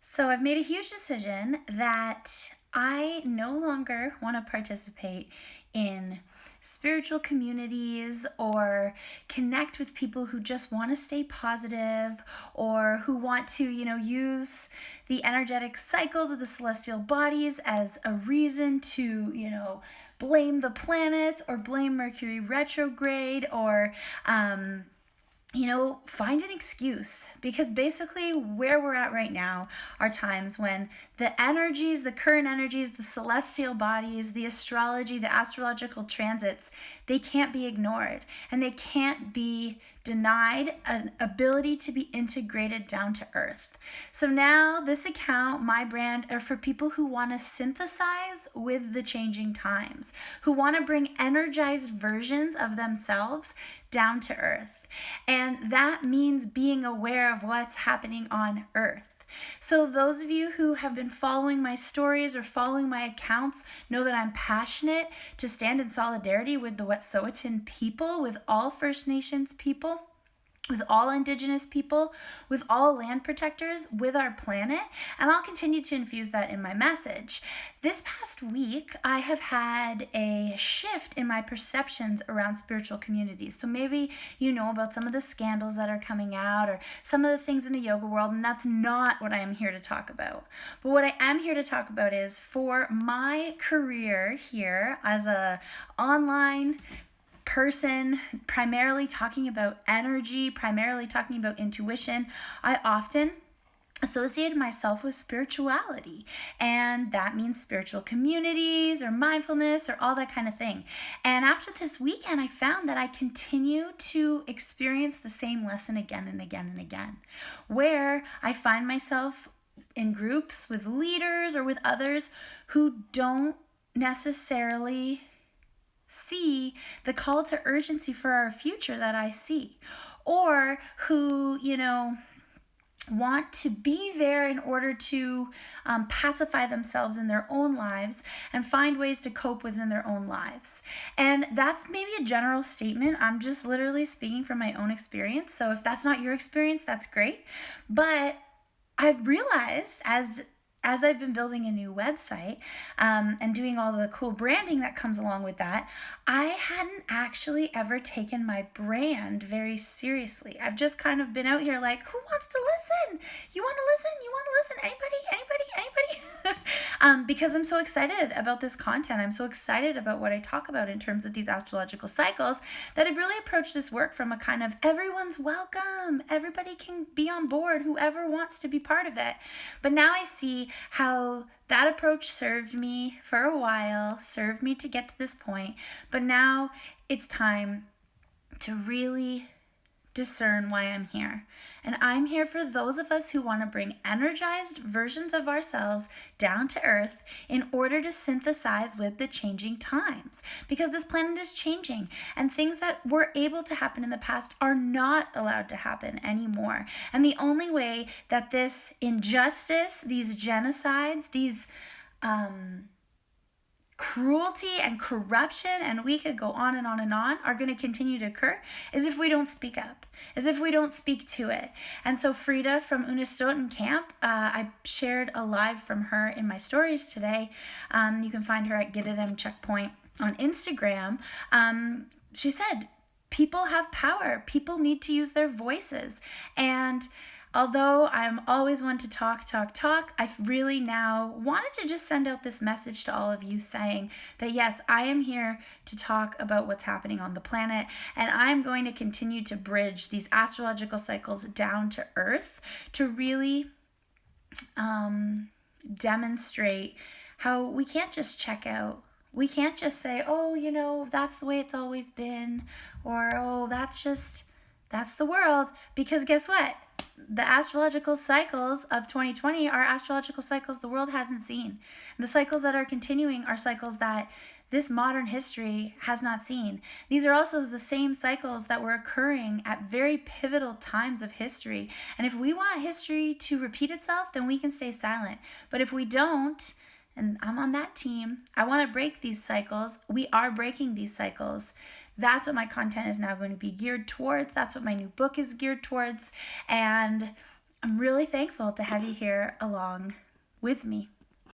So I've made a huge decision that I no longer want to participate in spiritual communities or connect with people who just want to stay positive or who want to, use the energetic cycles of the celestial bodies as a reason to, blame the planets or blame Mercury retrograde or find an excuse, because basically where we're at right now are times when the energies, the current energies, the celestial bodies, the astrology, the astrological transits, they can't be ignored and they can't be denied an ability to be integrated down to earth. So now this account, my brand, are for people who want to synthesize with the changing times, who want to bring energized versions of themselves down to earth. And that means being aware of what's happening on earth. So those of you who have been following my stories or following my accounts know that I'm passionate to stand in solidarity with the Wet'suwet'en people, with all First Nations people, with all Indigenous people, with all land protectors, with our planet, and I'll continue to infuse that in my message. This past week, I have had a shift in my perceptions around spiritual communities. So maybe you know about some of the scandals that are coming out or some of the things in the yoga world, and that's not what I am here to talk about. But what I am here to talk about is, for my career here as a online person, primarily talking about energy, primarily talking about intuition, I often associated myself with spirituality, and that means spiritual communities or mindfulness or all that kind of thing. And after this weekend, I found that I continue to experience the same lesson again and again and again, where I find myself in groups with leaders or with others who don't necessarily see the call to urgency for our future that I see, or who, want to be there in order to pacify themselves in their own lives and find ways to cope within their own lives. And that's maybe a general statement. I'm just literally speaking from my own experience. So if that's not your experience, that's great. But I've realized as I've been building a new website and doing all the cool branding that comes along with that, I hadn't actually ever taken my brand very seriously. I've just kind of been out here like, who wants to listen? You want to listen? You want to listen? Anybody? Because I'm so excited about this content. I'm so excited about what I talk about in terms of these astrological cycles that I've really approached this work from a kind of everyone's welcome. Everybody can be on board, whoever wants to be part of it. But now I see how that approach served me for a while, served me to get to this point, but now it's time to really discern why I'm here. And I'm here for those of us who want to bring energized versions of ourselves down to earth in order to synthesize with the changing times. Because this planet is changing, and things that were able to happen in the past are not allowed to happen anymore. And the only way that this injustice, these genocides, these cruelty and corruption, and we could go on and on and on, are going to continue to occur is if we don't speak up, as if we don't speak to it. And so Frida from Unistoten Camp, I shared a live from her in my stories today. You can find her at Get It M Checkpoint on Instagram. She said, people have power. People need to use their voices. And although I'm always one to talk, I've really now wanted to just send out this message to all of you saying that yes, I am here to talk about what's happening on the planet, and I'm going to continue to bridge these astrological cycles down to earth to really demonstrate how we can't just check out. We can't just say, oh, that's the way it's always been, or oh, that's the world, because guess what? The astrological cycles of 2020 are astrological cycles the world hasn't seen. And the cycles that are continuing are cycles that this modern history has not seen. These are also the same cycles that were occurring at very pivotal times of history. And if we want history to repeat itself, then we can stay silent. But if we don't, and I'm on that team, I want to break these cycles. We are breaking these cycles. That's what my content is now going to be geared towards. That's what my new book is geared towards. And I'm really thankful to have you here along with me.